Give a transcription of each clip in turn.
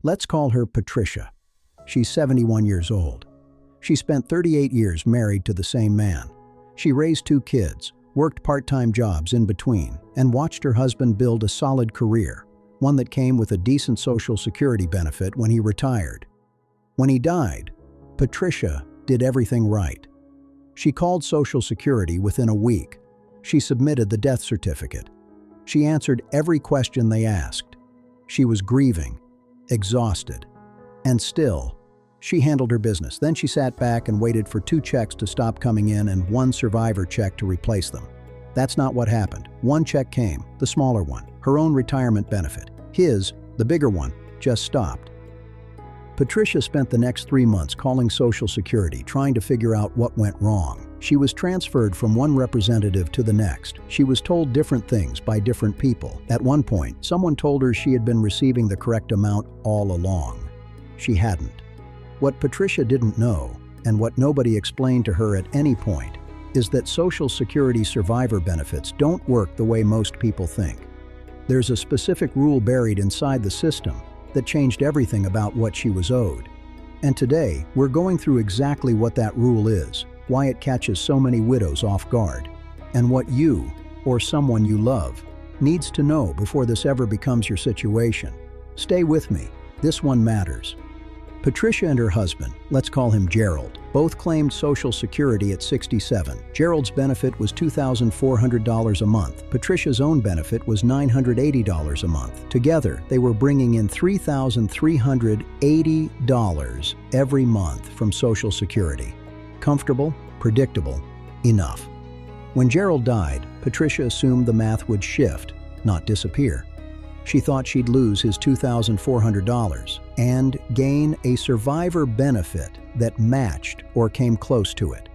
Let's call her Patricia. She's 71 years old. She spent 38 years married to the same man. She raised 2 kids, worked part-time jobs in between, and watched her husband build a solid career, one that came with a decent Social Security benefit when he retired. When he died, Patricia did everything right. She called Social Security within a week. She submitted the death certificate. She answered every question they asked. She was grieving, exhausted, and still, she handled her business. Then she sat back and waited for 2 checks to stop coming in and 1 survivor check to replace them. That's not what happened. 1 check came, the smaller one, her own retirement benefit. His, the bigger one, just stopped. Patricia spent the next 3 months calling Social Security, trying to figure out what went wrong. She was transferred from one representative to the next. She was told different things by different people. At one point, someone told her she had been receiving the correct amount all along. She hadn't. What Patricia didn't know, and what nobody explained to her at any point, is that Social Security survivor benefits don't work the way most people think. There's a specific rule buried inside the system that changed everything about what she was owed. And today, we're going through exactly what that rule is, why it catches so many widows off guard, and what you, or someone you love, needs to know before this ever becomes your situation. Stay with me. This one matters. Patricia and her husband, let's call him Gerald, both claimed Social Security at 67. Gerald's benefit was $2,400 a month. Patricia's own benefit was $980 a month. Together, they were bringing in $3,380 every month from Social Security. Comfortable, predictable, enough. When Gerald died, Patricia assumed the math would shift, not disappear. She thought she'd lose his $2,400 and gain a survivor benefit that matched or came close to it.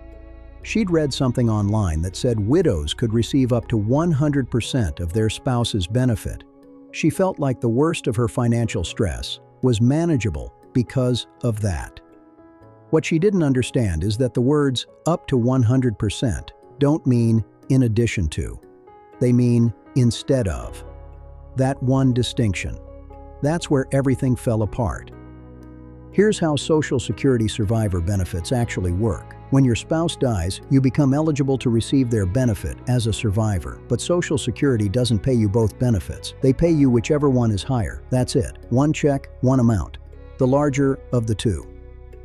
She'd read something online that said widows could receive up to 100% of their spouse's benefit. She felt like the worst of her financial stress was manageable because of that. What she didn't understand is that the words up to 100% don't mean in addition to. They mean instead of. That one distinction. That's where everything fell apart. Here's how Social Security survivor benefits actually work. When your spouse dies, you become eligible to receive their benefit as a survivor, but Social Security doesn't pay you both benefits. They pay you whichever one is higher. That's it. 1 check, 1 amount. The larger of the 2.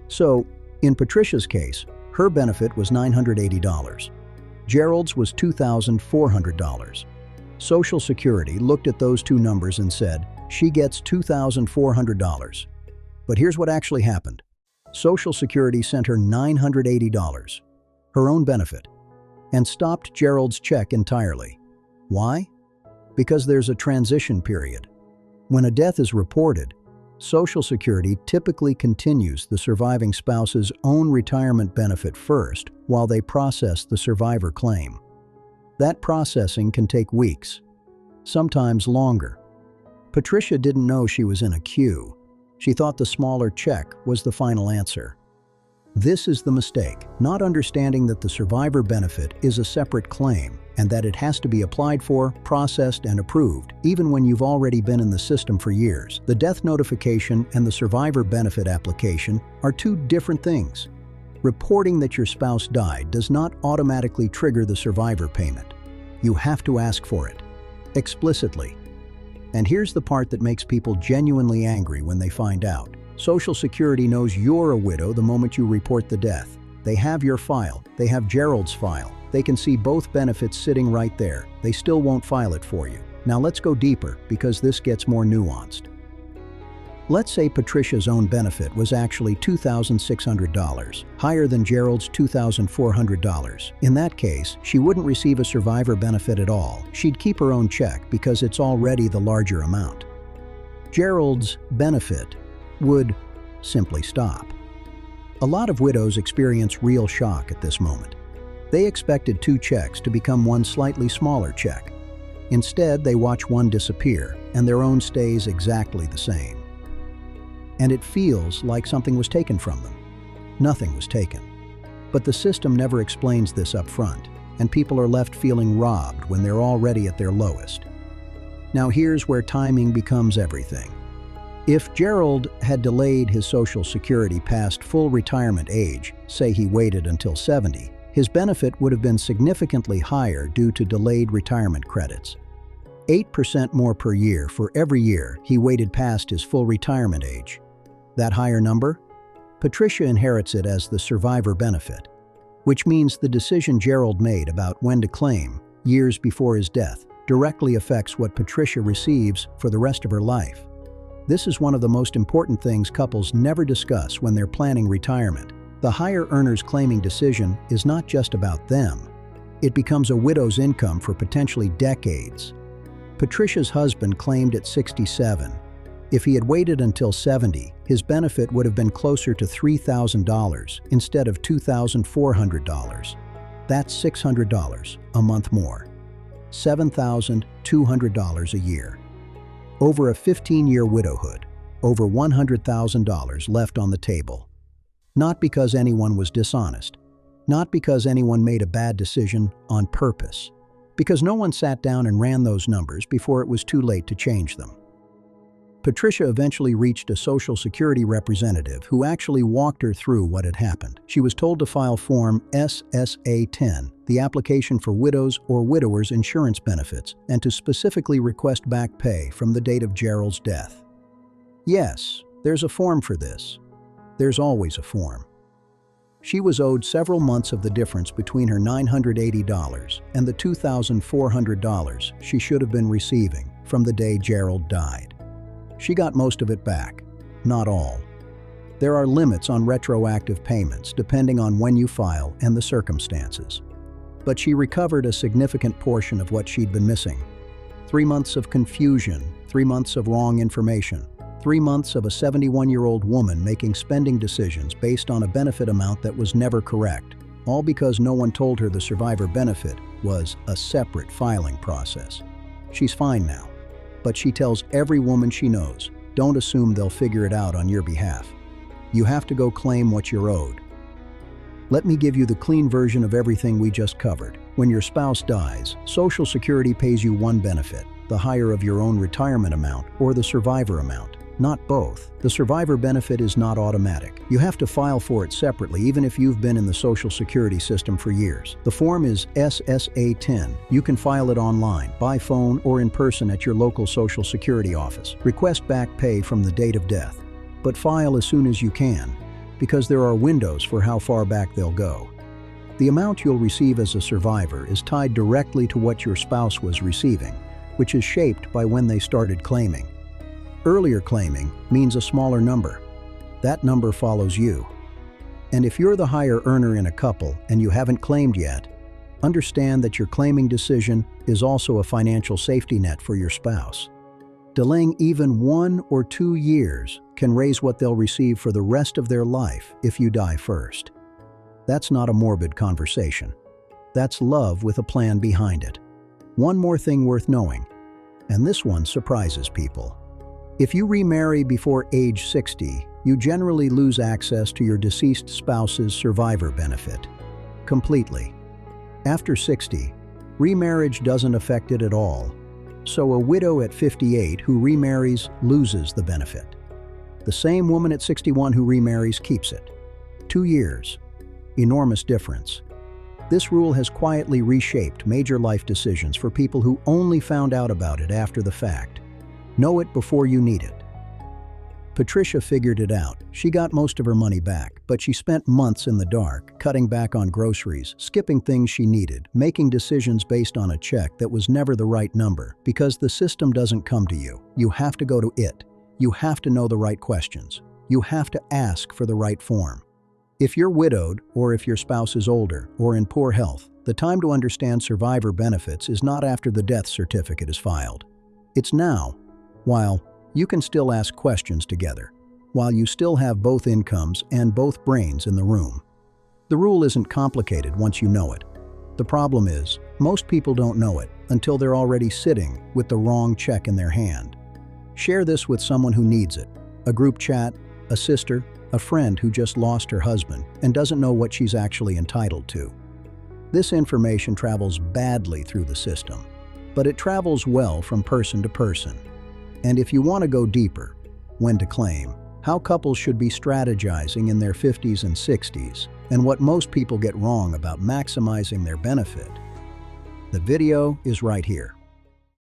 So, in Patricia's case, her benefit was $980. Gerald's was $2,400. Social Security looked at those 2 numbers and said, she gets $2,400. But here's what actually happened. Social Security sent her $980, her own benefit, and stopped Gerald's check entirely. Why? Because there's a transition period. When a death is reported, Social Security typically continues the surviving spouse's own retirement benefit first while they process the survivor claim. That processing can take weeks, sometimes longer. Patricia didn't know she was in a queue. She thought the smaller check was the final answer. This is the mistake, not understanding that the survivor benefit is a separate claim and that it has to be applied for, processed, and approved, even when you've already been in the system for years. The death notification and the survivor benefit application are 2 different things. Reporting that your spouse died does not automatically trigger the survivor payment. You have to ask for it, explicitly. And here's the part that makes people genuinely angry when they find out. Social Security knows you're a widow the moment you report the death. They have your file. They have Gerald's file. They can see both benefits sitting right there. They still won't file it for you. Now let's go deeper, because this gets more nuanced. Let's say Patricia's own benefit was actually $2,600, higher than Gerald's $2,400. In that case, she wouldn't receive a survivor benefit at all. She'd keep her own check because it's already the larger amount. Gerald's benefit would simply stop. A lot of widows experience real shock at this moment. They expected 2 checks to become 1 slightly smaller check. Instead, they watch one disappear, and their own stays exactly the same. And it feels like something was taken from them. Nothing was taken. But the system never explains this up front, and people are left feeling robbed when they're already at their lowest. Now here's where timing becomes everything. If Gerald had delayed his Social Security past full retirement age, say he waited until 70, his benefit would have been significantly higher due to delayed retirement credits. 8% more per year for every year he waited past his full retirement age. That higher number? Patricia inherits it as the survivor benefit, which means the decision Gerald made about when to claim, years before his death, directly affects what Patricia receives for the rest of her life. This is one of the most important things couples never discuss when they're planning retirement. The higher earner's claiming decision is not just about them. It becomes a widow's income for potentially decades. Patricia's husband claimed at 67. If he had waited until 70, his benefit would have been closer to $3,000 instead of $2,400. That's $600 a month more. $7,200 a year. Over a 15-year widowhood, over $100,000 left on the table. Not because anyone was dishonest, not because anyone made a bad decision on purpose, because no one sat down and ran those numbers before it was too late to change them. Patricia eventually reached a Social Security representative who actually walked her through what had happened. She was told to file Form SSA-10, the application for widows or widowers' insurance benefits, and to specifically request back pay from the date of Gerald's death. Yes, there's a form for this. There's always a form. She was owed several months of the difference between her $980 and the $2,400 she should have been receiving from the day Gerald died. She got most of it back, not all. There are limits on retroactive payments depending on when you file and the circumstances. But she recovered a significant portion of what she'd been missing. 3 months of confusion, 3 months of wrong information, 3 months of a 71-year-old woman making spending decisions based on a benefit amount that was never correct, all because no one told her the survivor benefit was a separate filing process. She's fine now. But she tells every woman she knows, don't assume they'll figure it out on your behalf. You have to go claim what you're owed. Let me give you the clean version of everything we just covered. When your spouse dies, Social Security pays you one benefit, the higher of your own retirement amount or the survivor amount. Not both. The survivor benefit is not automatic. You have to file for it separately even if you've been in the Social Security system for years. The form is SSA-10. You can file it online, by phone, or in person at your local Social Security office. Request back pay from the date of death. But file as soon as you can, because there are windows for how far back they'll go. The amount you'll receive as a survivor is tied directly to what your spouse was receiving, which is shaped by when they started claiming. Earlier claiming means a smaller number. That number follows you. And if you're the higher earner in a couple and you haven't claimed yet, understand that your claiming decision is also a financial safety net for your spouse. Delaying even 1 or 2 years can raise what they'll receive for the rest of their life if you die first. That's not a morbid conversation. That's love with a plan behind it. One more thing worth knowing, and this one surprises people. If you remarry before age 60, you generally lose access to your deceased spouse's survivor benefit. Completely. After 60, remarriage doesn't affect it at all. So a widow at 58 who remarries loses the benefit. The same woman at 61 who remarries keeps it. 2 years. Enormous difference. This rule has quietly reshaped major life decisions for people who only found out about it after the fact. Know it before you need it. Patricia figured it out. She got most of her money back, but she spent months in the dark, cutting back on groceries, skipping things she needed, making decisions based on a check that was never the right number, because the system doesn't come to you. You have to go to it. You have to know the right questions. You have to ask for the right form. If you're widowed, or if your spouse is older, or in poor health, the time to understand survivor benefits is not after the death certificate is filed. It's now. While you can still ask questions together, while you still have both incomes and both brains in the room. The rule isn't complicated once you know it. The problem is, most people don't know it until they're already sitting with the wrong check in their hand. Share this with someone who needs it, a group chat, a sister, a friend who just lost her husband and doesn't know what she's actually entitled to. This information travels badly through the system, but it travels well from person to person. And if you want to go deeper, when to claim, how couples should be strategizing in their 50s and 60s, and what most people get wrong about maximizing their benefit. The video is right here.